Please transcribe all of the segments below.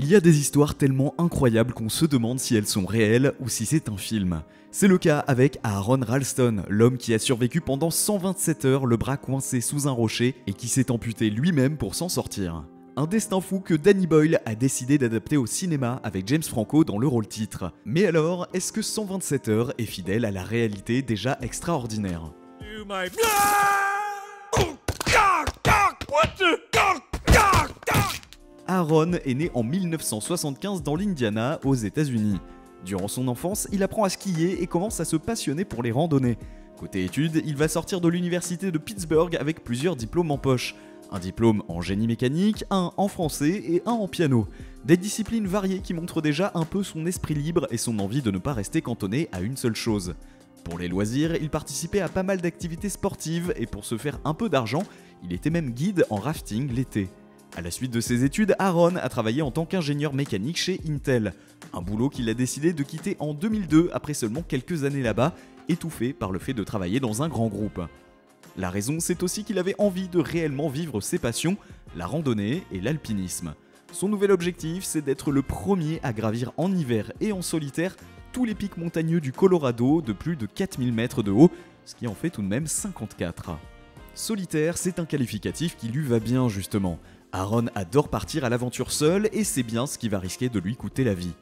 Il y a des histoires tellement incroyables qu'on se demande si elles sont réelles ou si c'est un film. C'est le cas avec Aaron Ralston, l'homme qui a survécu pendant 127 heures le bras coincé sous un rocher et qui s'est amputé lui-même pour s'en sortir. Un destin fou que Danny Boyle a décidé d'adapter au cinéma avec James Franco dans le rôle titre. Mais alors, est-ce que 127 heures est fidèle à la réalité déjà extraordinaire ? Aaron est né en 1975 dans l'Indiana, aux États-Unis. Durant son enfance, il apprend à skier et commence à se passionner pour les randonnées. Côté études, il va sortir de l'université de Pittsburgh avec plusieurs diplômes en poche. Un diplôme en génie mécanique, un en français et un en piano. Des disciplines variées qui montrent déjà un peu son esprit libre et son envie de ne pas rester cantonné à une seule chose. Pour les loisirs, il participait à pas mal d'activités sportives et pour se faire un peu d'argent, il était même guide en rafting l'été. À la suite de ses études, Aaron a travaillé en tant qu'ingénieur mécanique chez Intel. Un boulot qu'il a décidé de quitter en 2002 après seulement quelques années là-bas, étouffé par le fait de travailler dans un grand groupe. La raison, c'est aussi qu'il avait envie de réellement vivre ses passions, la randonnée et l'alpinisme. Son nouvel objectif, c'est d'être le premier à gravir en hiver et en solitaire tous les pics montagneux du Colorado de plus de 4000 mètres de haut, ce qui en fait tout de même 54. Solitaire, c'est un qualificatif qui lui va bien justement. Aaron adore partir à l'aventure seul et c'est bien ce qui va risquer de lui coûter la vie.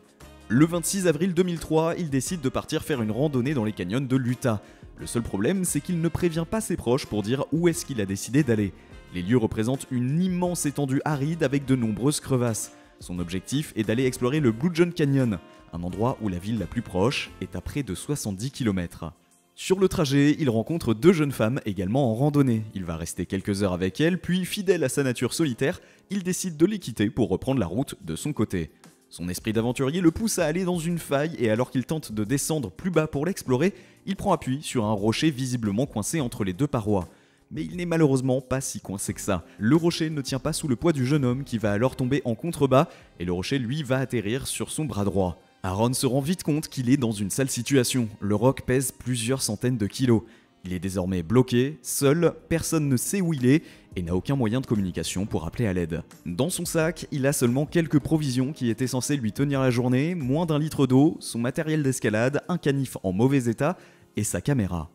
Le 26 avril 2003, il décide de partir faire une randonnée dans les canyons de l'Utah. Le seul problème, c'est qu'il ne prévient pas ses proches pour dire où est-ce qu'il a décidé d'aller. Les lieux représentent une immense étendue aride avec de nombreuses crevasses. Son objectif est d'aller explorer le Blue John Canyon, un endroit où la ville la plus proche est à près de 70 km. Sur le trajet, il rencontre deux jeunes femmes également en randonnée. Il va rester quelques heures avec elles, puis fidèle à sa nature solitaire, il décide de les quitter pour reprendre la route de son côté. Son esprit d'aventurier le pousse à aller dans une faille et alors qu'il tente de descendre plus bas pour l'explorer, il prend appui sur un rocher visiblement coincé entre les deux parois. Mais il n'est malheureusement pas si coincé que ça. Le rocher ne tient pas sous le poids du jeune homme qui va alors tomber en contrebas et le rocher lui va atterrir sur son bras droit. Aaron se rend vite compte qu'il est dans une sale situation. Le roc pèse plusieurs centaines de kilos. Il est désormais bloqué, seul, personne ne sait où il est et n'a aucun moyen de communication pour appeler à l'aide. Dans son sac, il a seulement quelques provisions qui étaient censées lui tenir la journée, moins d'1 litre d'eau, son matériel d'escalade, un canif en mauvais état et sa caméra.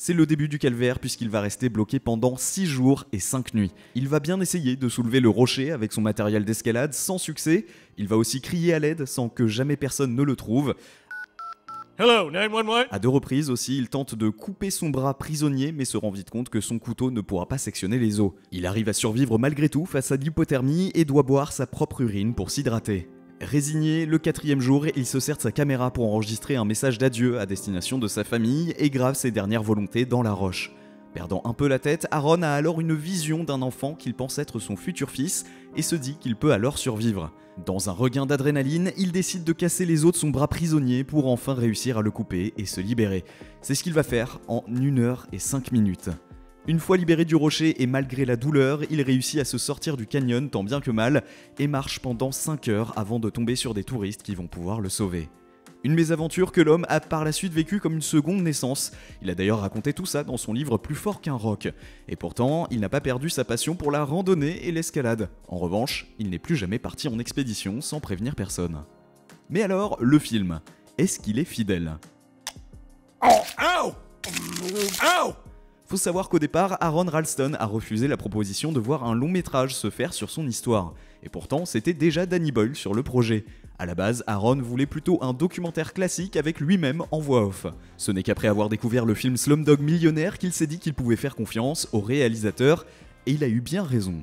C'est le début du calvaire puisqu'il va rester bloqué pendant 6 jours et 5 nuits. Il va bien essayer de soulever le rocher avec son matériel d'escalade sans succès. Il va aussi crier à l'aide sans que jamais personne ne le trouve. Hello, 911. À 2 reprises aussi, il tente de couper son bras prisonnier mais se rend vite compte que son couteau ne pourra pas sectionner les os. Il arrive à survivre malgré tout face à l'hypothermie et doit boire sa propre urine pour s'hydrater. Résigné, le 4e jour, il se sert de sa caméra pour enregistrer un message d'adieu à destination de sa famille et grave ses dernières volontés dans la roche. Perdant un peu la tête, Aaron a alors une vision d'un enfant qu'il pense être son futur fils et se dit qu'il peut alors survivre. Dans un regain d'adrénaline, il décide de casser les os de son bras prisonnier pour enfin réussir à le couper et se libérer. C'est ce qu'il va faire en 1 heure et 5 minutes. Une fois libéré du rocher et malgré la douleur, il réussit à se sortir du canyon tant bien que mal et marche pendant 5 heures avant de tomber sur des touristes qui vont pouvoir le sauver. Une mésaventure que l'homme a par la suite vécue comme une seconde naissance. Il a d'ailleurs raconté tout ça dans son livre Plus fort qu'un roc. Et pourtant, il n'a pas perdu sa passion pour la randonnée et l'escalade. En revanche, il n'est plus jamais parti en expédition sans prévenir personne. Mais alors, le film, est-ce qu'il est fidèle ? Faut savoir qu'au départ, Aaron Ralston a refusé la proposition de voir un long métrage se faire sur son histoire. Et pourtant, c'était déjà Danny Boyle sur le projet. À la base, Aaron voulait plutôt un documentaire classique avec lui-même en voix off. Ce n'est qu'après avoir découvert le film Slumdog Millionnaire qu'il s'est dit qu'il pouvait faire confiance au réalisateur, et il a eu bien raison.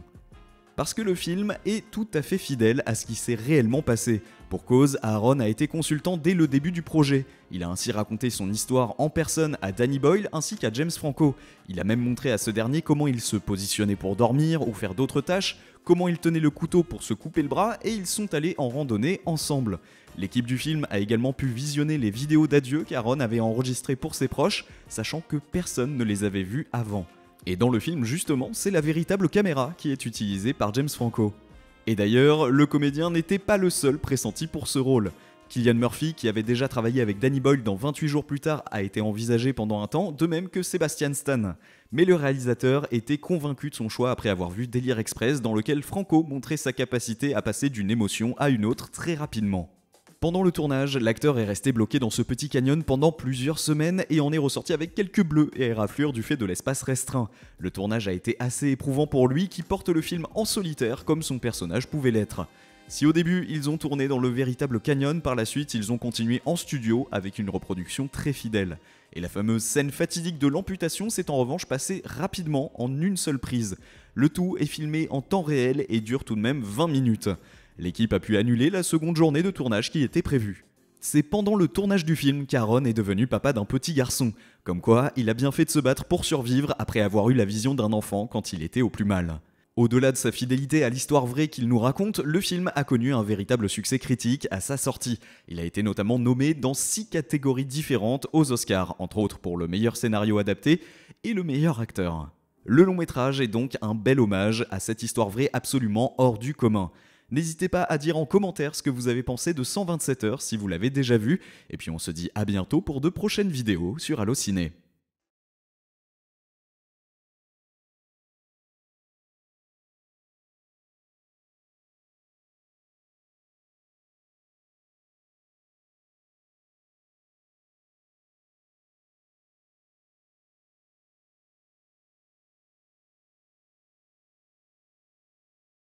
Parce que le film est tout à fait fidèle à ce qui s'est réellement passé. Pour cause, Aaron a été consultant dès le début du projet. Il a ainsi raconté son histoire en personne à Danny Boyle ainsi qu'à James Franco. Il a même montré à ce dernier comment il se positionnait pour dormir ou faire d'autres tâches, comment il tenait le couteau pour se couper le bras et ils sont allés en randonnée ensemble. L'équipe du film a également pu visionner les vidéos d'adieu qu'Aaron avait enregistrées pour ses proches, sachant que personne ne les avait vues avant. Et dans le film, justement, c'est la véritable caméra qui est utilisée par James Franco. Et d'ailleurs, le comédien n'était pas le seul pressenti pour ce rôle. Cillian Murphy, qui avait déjà travaillé avec Danny Boyle dans 28 jours plus tard, a été envisagé pendant un temps, de même que Sebastian Stan. Mais le réalisateur était convaincu de son choix après avoir vu Délire Express, dans lequel Franco montrait sa capacité à passer d'une émotion à une autre très rapidement. Pendant le tournage, l'acteur est resté bloqué dans ce petit canyon pendant plusieurs semaines et en est ressorti avec quelques bleus et éraflures du fait de l'espace restreint. Le tournage a été assez éprouvant pour lui, qui porte le film en solitaire comme son personnage pouvait l'être. Si au début ils ont tourné dans le véritable canyon, par la suite ils ont continué en studio avec une reproduction très fidèle. Et la fameuse scène fatidique de l'amputation s'est en revanche passée rapidement en une seule prise. Le tout est filmé en temps réel et dure tout de même 20 minutes. L'équipe a pu annuler la seconde journée de tournage qui était prévue. C'est pendant le tournage du film qu'Aaron est devenu papa d'un petit garçon. Comme quoi, il a bien fait de se battre pour survivre après avoir eu la vision d'un enfant quand il était au plus mal. Au-delà de sa fidélité à l'histoire vraie qu'il nous raconte, le film a connu un véritable succès critique à sa sortie. Il a été notamment nommé dans 6 catégories différentes aux Oscars, entre autres pour le meilleur scénario adapté et le meilleur acteur. Le long métrage est donc un bel hommage à cette histoire vraie absolument hors du commun. N'hésitez pas à dire en commentaire ce que vous avez pensé de 127 heures si vous l'avez déjà vu, et puis on se dit à bientôt pour de prochaines vidéos sur Allociné.